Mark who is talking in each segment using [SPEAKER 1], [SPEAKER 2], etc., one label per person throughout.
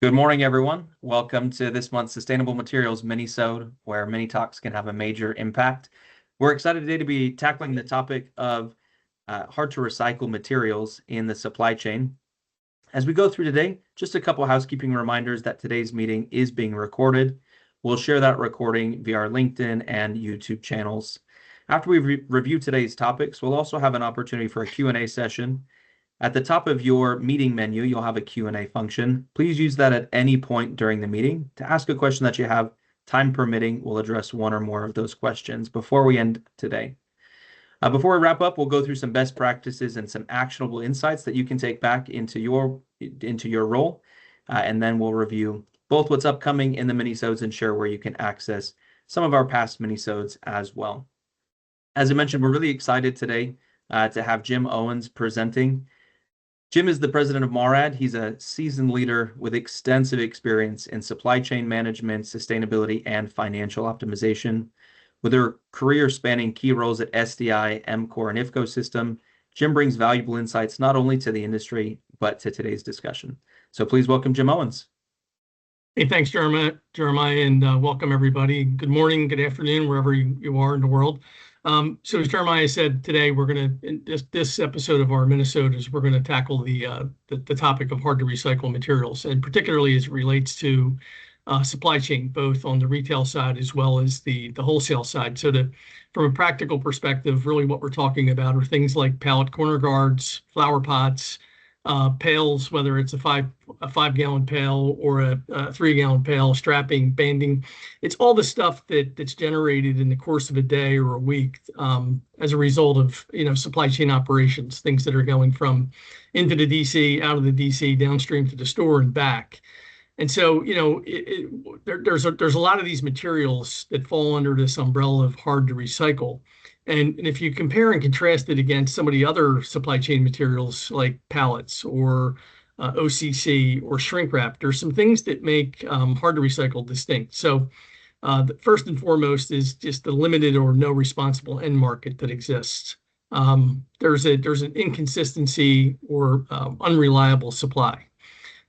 [SPEAKER 1] Good morning, everyone. Welcome to this month's Sustainable Materials Minisode, where mini talks can have a major impact. We're excited today to be tackling the topic of hard to recycle materials in the supply chain. As we go through today, just a couple housekeeping reminders that today's meeting is being recorded. We'll share that recording via our LinkedIn and YouTube channels. After we review today's topics, we'll also have an opportunity for a Q&A session. At the top of your meeting menu, you'll have a Q&A function. Please use that at any point during the meeting. To ask a question that you have, time permitting, we'll address one or more of those questions before we end today. Before we wrap up, we'll go through some best practices and some actionable insights that you can take back into your role, and then we'll review both what's upcoming in the minisodes and share where you can access some of our past minisodes as well. As I mentioned, we're really excited today to have Jim Owens presenting. Jim is the president of MARAD. He's a seasoned leader with extensive experience in supply chain management, sustainability, and financial optimization. With a career spanning key roles at SDI, MCOR, and IFCO System, Jim brings valuable insights not only to the industry, but to today's discussion. So please welcome Jim Owens.
[SPEAKER 2] Hey, thanks, Jeremiah, and welcome everybody. Good morning, good afternoon, wherever you are in the world. So as Jeremiah said, today we're going to, this episode of our Minisode is we're going to tackle the topic of hard to recycle materials, and particularly as it relates to supply chain, both on the retail side as well as the wholesale side. So from a practical perspective, really what we're talking about are things like pallet corner guards, flower pots, pails, whether it's a 5-gallon pail or a 3-gallon pail, strapping, banding. It's all the stuff that's generated in the course of a day or a week as a result of supply chain operations, things that are going from into the DC, out of the DC, downstream to the store and back. And so there's a lot of these materials that fall under this umbrella of hard to recycle. And if you compare and contrast it against some of the other supply chain materials like pallets or OCC or shrink wrap, there's some things that make hard to recycle distinct. So the first and foremost is just the limited or no responsible end market that exists. There's an inconsistency or unreliable supply.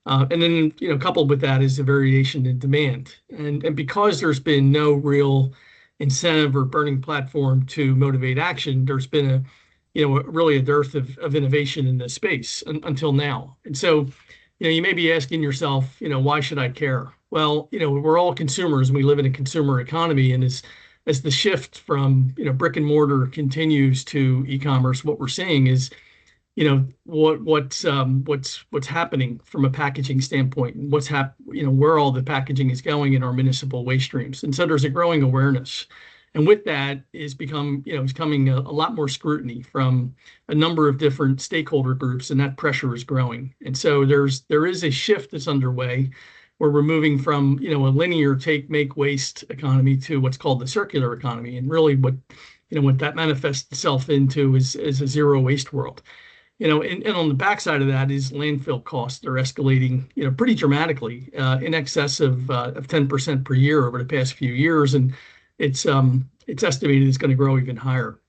[SPEAKER 2] And then coupled with that is a variation in demand. And because there's been no real incentive or burning platform to motivate action, there's been really a dearth of innovation in this space until now. And so, you may be asking yourself, why should I care? Well, we're all consumers and we live in a consumer economy. And as the shift from, brick and mortar continues to e-commerce, what we're seeing is, what's happening from a packaging standpoint, and where all the packaging is going in our municipal waste streams. And so there's a growing awareness, and with that is coming a lot more scrutiny from a number of different stakeholder groups, and that pressure is growing. And so there is a shift that's underway where we're moving from a linear take, make, waste economy to what's called the circular economy, and really what that manifests itself into is a zero waste world. And on the backside of that is landfill costs are escalating, pretty dramatically, in excess of 10% per year over the past few years, and it's estimated it's going to grow even higher.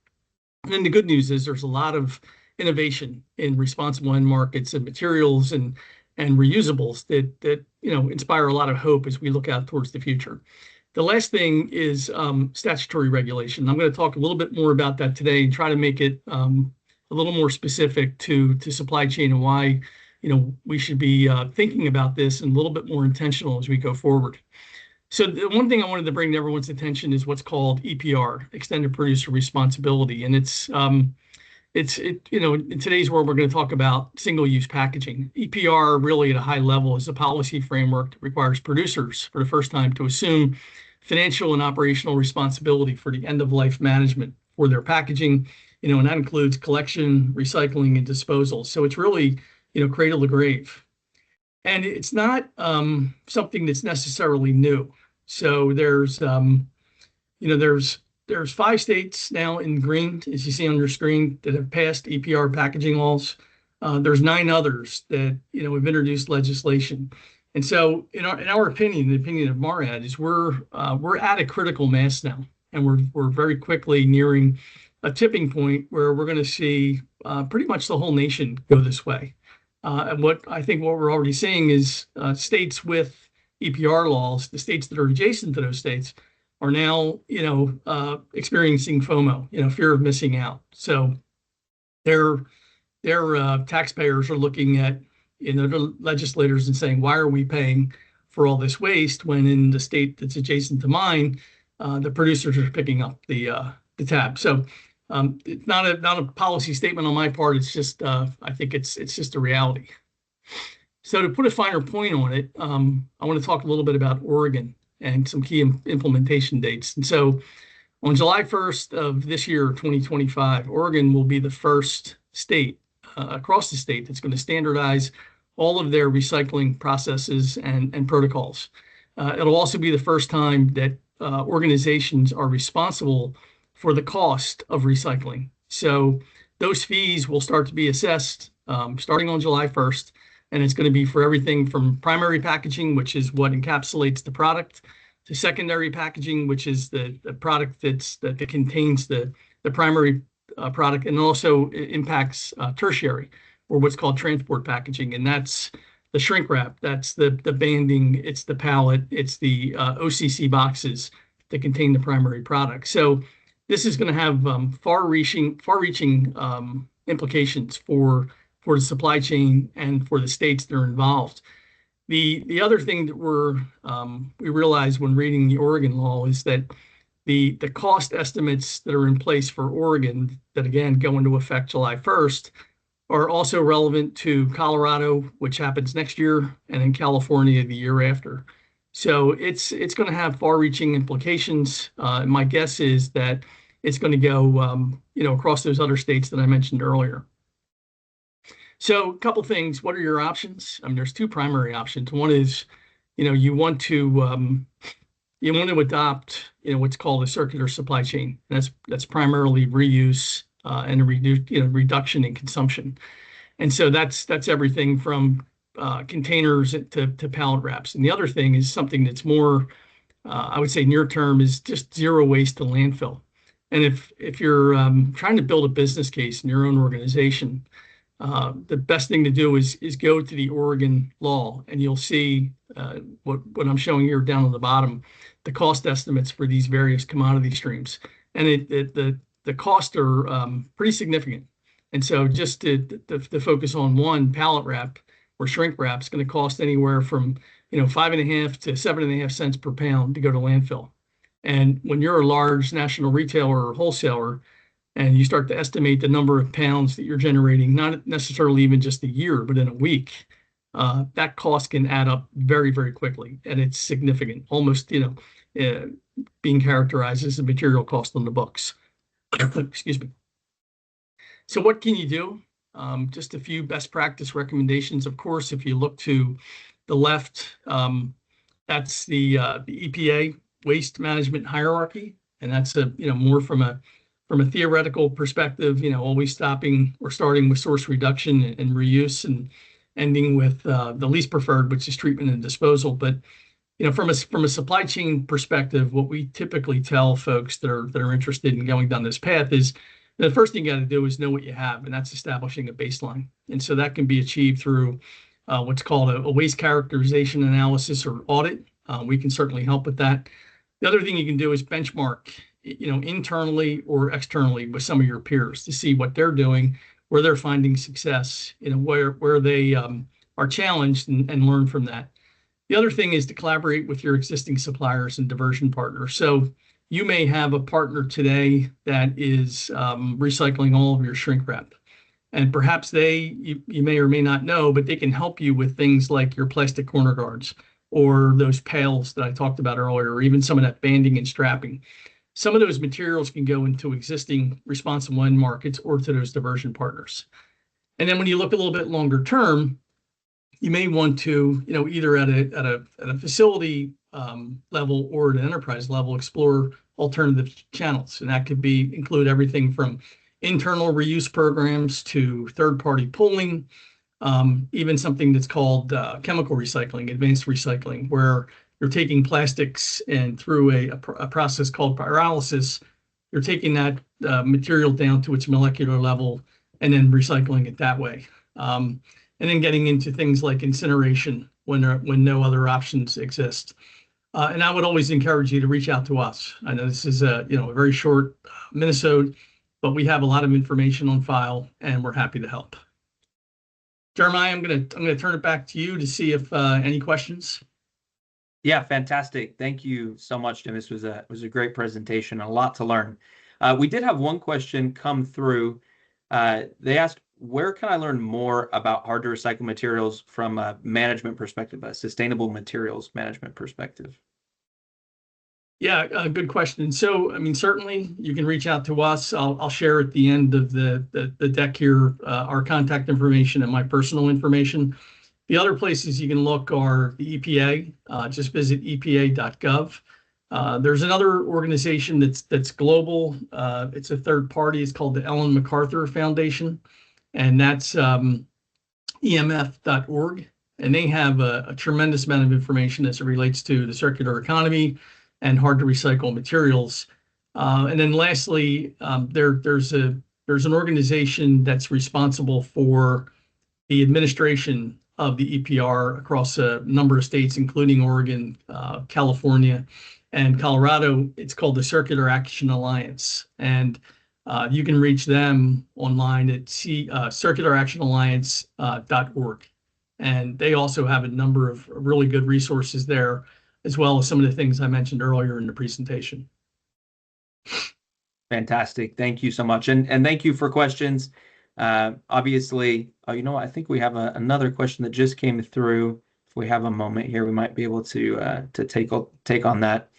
[SPEAKER 2] And then the good news is there's a lot of innovation in responsible end markets and materials and reusables that inspire a lot of hope as we look out towards the future. The last thing is statutory regulation. I'm going to talk a little bit more about that today and try to make it a little more specific to supply chain and why we should be thinking about this and a little bit more intentional as we go forward. So the one thing I wanted to bring to everyone's attention is what's called EPR, Extended Producer Responsibility, and it's in today's world we're going to talk about single-use packaging. EPR really at a high level is a policy framework that requires producers for the first time to assume financial and operational responsibility for the end-of-life management for their packaging. And that includes collection, recycling, and disposal. So it's really, cradle to grave. And it's not something that's necessarily new. So there's 5 states now in green, as you see on your screen, that have passed EPR packaging laws. There's 9 others that, have introduced legislation. And so in our opinion, the opinion of MARAD is we're at a critical mass now, and we're very quickly nearing a tipping point where we're going to see pretty much the whole nation go this way. And what we're already seeing is states with EPR laws, the states that are adjacent to those states, are now, experiencing FOMO, fear of missing out. So their taxpayers are looking at, the legislators and saying, why are we paying for all this waste when in the state that's adjacent to mine, the producers are picking up the tab. So it's not a policy statement on my part. It's just I think it's just a reality. So to put a finer point on it, I want to talk a little bit about Oregon and some key implementation dates. And so on July 1st of this year, 2025, Oregon will be the first state across the state that's going to standardize all of their recycling processes and protocols. It'll also be the first time that organizations are responsible for the cost of recycling. So those fees will start to be assessed starting on July 1st, and it's going to be for everything from primary packaging, which is what encapsulates the product, to secondary packaging, which is the product that contains the primary product, and also impacts tertiary, or what's called transport packaging, and that's the shrink wrap, that's the banding, it's the pallet, it's the OCC boxes that contain the primary product. So this is going to have far-reaching implications for the supply chain and for the states that are involved. The other thing that we realized when reading the Oregon law is that the cost estimates that are in place for Oregon, that again go into effect July 1st, are also relevant to Colorado, which happens next year, and in California the year after. So it's going to have far-reaching implications. My guess is that it's going to go across those other states that I mentioned earlier. So a couple things. What are your options? I mean, there's two primary options. One is, you want to adopt, what's called a circular supply chain. And that's primarily reuse and a reduction in consumption. And so that's everything from containers to pallet wraps. And the other thing is something that's more, I would say, near term, is just zero waste to landfill. And if you're trying to build a business case in your own organization, the best thing to do is go to the Oregon law, and you'll see what I'm showing here down on the bottom, the cost estimates for these various commodity streams, and the costs are pretty significant. And so just to focus on one, pallet wrap or shrink wrap is going to cost anywhere from 5.5 to 7.5 cents per pound to go to landfill. And when you're a large national retailer or wholesaler, and you start to estimate the number of pounds that you're generating, not necessarily even just a year, but in a week, that cost can add up very, very quickly. And it's significant, almost, being characterized as a material cost on the books. Excuse me. So what can you do? Just a few best practice recommendations. Of course, if you look to the left, that's the EPA waste management hierarchy. And that's more from a theoretical perspective, always starting with source reduction and reuse, and ending with the least preferred, which is treatment and disposal. But from a supply chain perspective, what we typically tell folks that are interested in going down this path is the first thing you got to do is know what you have, and that's establishing a baseline. And so that can be achieved through what's called a waste characterization analysis or audit. We can certainly help with that. The other thing you can do is benchmark, internally or externally with some of your peers to see what they're doing, where they're finding success, where they are challenged, and learn from that. The other thing is to collaborate with your existing suppliers and diversion partners. So you may have a partner today that is recycling all of your shrink wrap, and perhaps you may or may not know, but they can help you with things like your plastic corner guards, or those pails that I talked about earlier, or even some of that banding and strapping. Some of those materials can go into existing responsible end markets or to those diversion partners. And then when you look a little bit longer term, you may want to, either at a facility level or at an enterprise level, explore alternative channels. And that could include everything from internal reuse programs to third-party pooling, even something that's called chemical recycling, advanced recycling, where you're taking plastics and through a process called pyrolysis, you're taking that material down to its molecular level and then recycling it that way. And and then getting into things like incineration when no other options exist. And I would always encourage you to reach out to us. I know this is a very short Minisode, but we have a lot of information on file, and we're happy to help. Jeremiah, I'm gonna turn it back to you to see if any questions.
[SPEAKER 1] Yeah, fantastic. Thank you so much, Jim. This was a great presentation, a lot to learn. We did have one question come through. They asked, where can I learn more about hard to recycle materials from a management perspective, a sustainable materials management perspective?
[SPEAKER 2] Yeah, good question. So, I mean, certainly you can reach out to us. I'll share at the end of the deck here our contact information and my personal information. The other places you can look are the EPA. Just visit epa.gov. There's another organization that's global. It's a third party. It's called the Ellen MacArthur Foundation, and that's emf.org. And they have a tremendous amount of information as it relates to the circular economy and hard to recycle materials. And then lastly, there's an organization that's responsible for the administration of the EPR across a number of states, including Oregon, California, and Colorado. It's called the Circular Action Alliance. And you can reach them online at circularactionalliance.org. And they also have a number of really good resources there, as well as some of the things I mentioned earlier in the presentation.
[SPEAKER 1] Fantastic. Thank you so much. And thank you for questions. Obviously, you know what? I think we have another question that just came through. If we have a moment here, we might be able to take on that.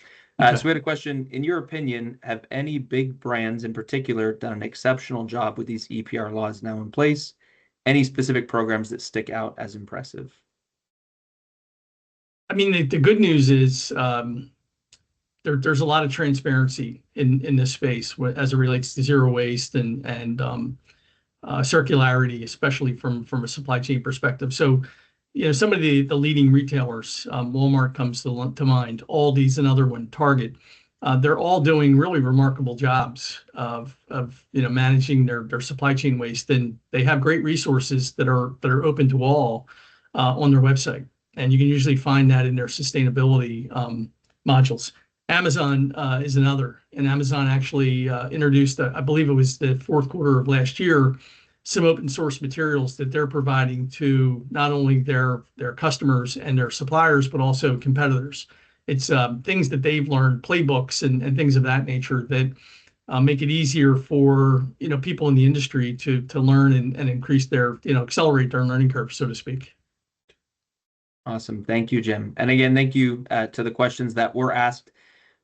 [SPEAKER 2] Okay.
[SPEAKER 1] So we had a question. In your opinion, have any big brands in particular done an exceptional job with these EPR laws now in place? Any specific programs that stick out as impressive?
[SPEAKER 2] I mean, the good news is there's a lot of transparency in this space as it relates to zero waste and circularity, especially from a supply chain perspective. So, some of the leading retailers, Walmart comes to mind, Aldi's another one, Target. They're all doing really remarkable jobs of managing their supply chain waste, and they have great resources that are open to all on their website. And you can usually find that in their sustainability modules. Amazon is another, and Amazon actually introduced, I believe it was the fourth quarter of last year, some open source materials that they're providing to not only their customers and their suppliers, but also competitors. It's things that they've learned, playbooks and things of that nature that make it easier for people in the industry to learn and increase their accelerate their learning curve, so to speak.
[SPEAKER 1] Awesome. Thank you, Jim. And again, thank you to the questions that were asked.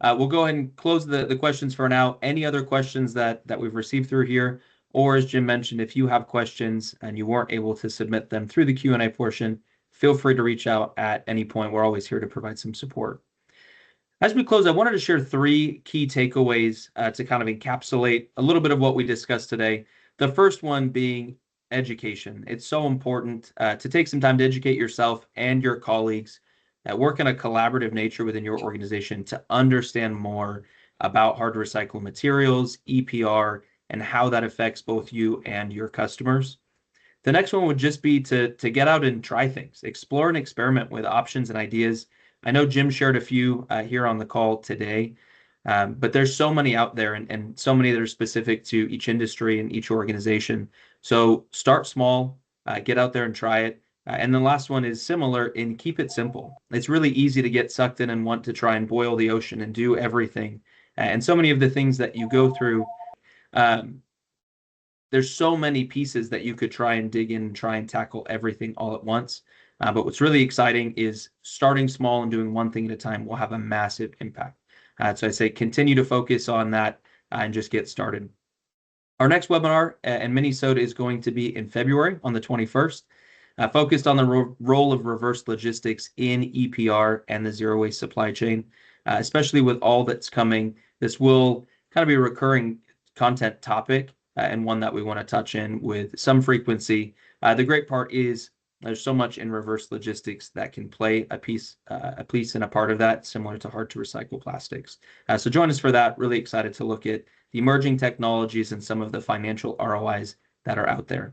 [SPEAKER 1] We'll go ahead and close the questions for now. Any other questions that we've received through here, or as Jim mentioned, if you have questions and you weren't able to submit them through the Q&A portion, feel free to reach out at any point. We're always here to provide some support. As we close, I wanted to share 3 key takeaways to kind of encapsulate a little bit of what we discussed today. The first one being education. It's so important to take some time to educate yourself and your colleagues that work in a collaborative nature within your organization to understand more about hard to recycle materials, EPR, and how that affects both you and your customers. The next one would just be to get out and try things, explore and experiment with options and ideas. I know Jim shared a few here on the call today, but there's so many out there and so many that are specific to each industry and each organization. So start small, get out there and try it. And the last one is similar in keep it simple. It's really easy to get sucked in and want to try and boil the ocean and do everything. And so many of the things that you go through, there's so many pieces that you could try and dig in and try and tackle everything all at once. But what's really exciting is starting small and doing one thing at a time will have a massive impact. So I say continue to focus on that and just get started. Our next webinar and Minisode is going to be in February on the 21st, focused on the role of reverse logistics in EPR and the zero waste supply chain, especially with all that's coming. This will kind of be a recurring content topic and one that we want to touch in with some frequency. The great part is there's so much in reverse logistics that can play a piece and a part of that, similar to hard to recycle plastics. So join us for that. Really excited to look at the emerging technologies and some of the financial ROIs that are out there.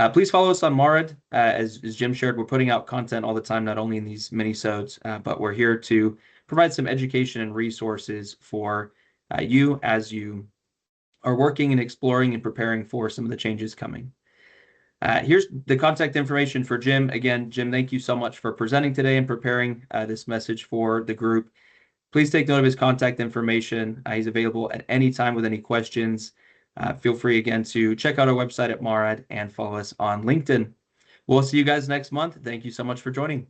[SPEAKER 1] Please follow us on Marad. As Jim shared, we're putting out content all the time, not only in these minisodes, but we're here to provide some education and resources for you as you are working and exploring and preparing for some of the changes coming. Here's the contact information for Jim. Again, Jim, thank you so much for presenting today and preparing this message for the group. Please take note of his contact information. He's available at any time with any questions. Feel free again to check out our website at Marad and follow us on LinkedIn. We'll see you guys next month. Thank you so much for joining.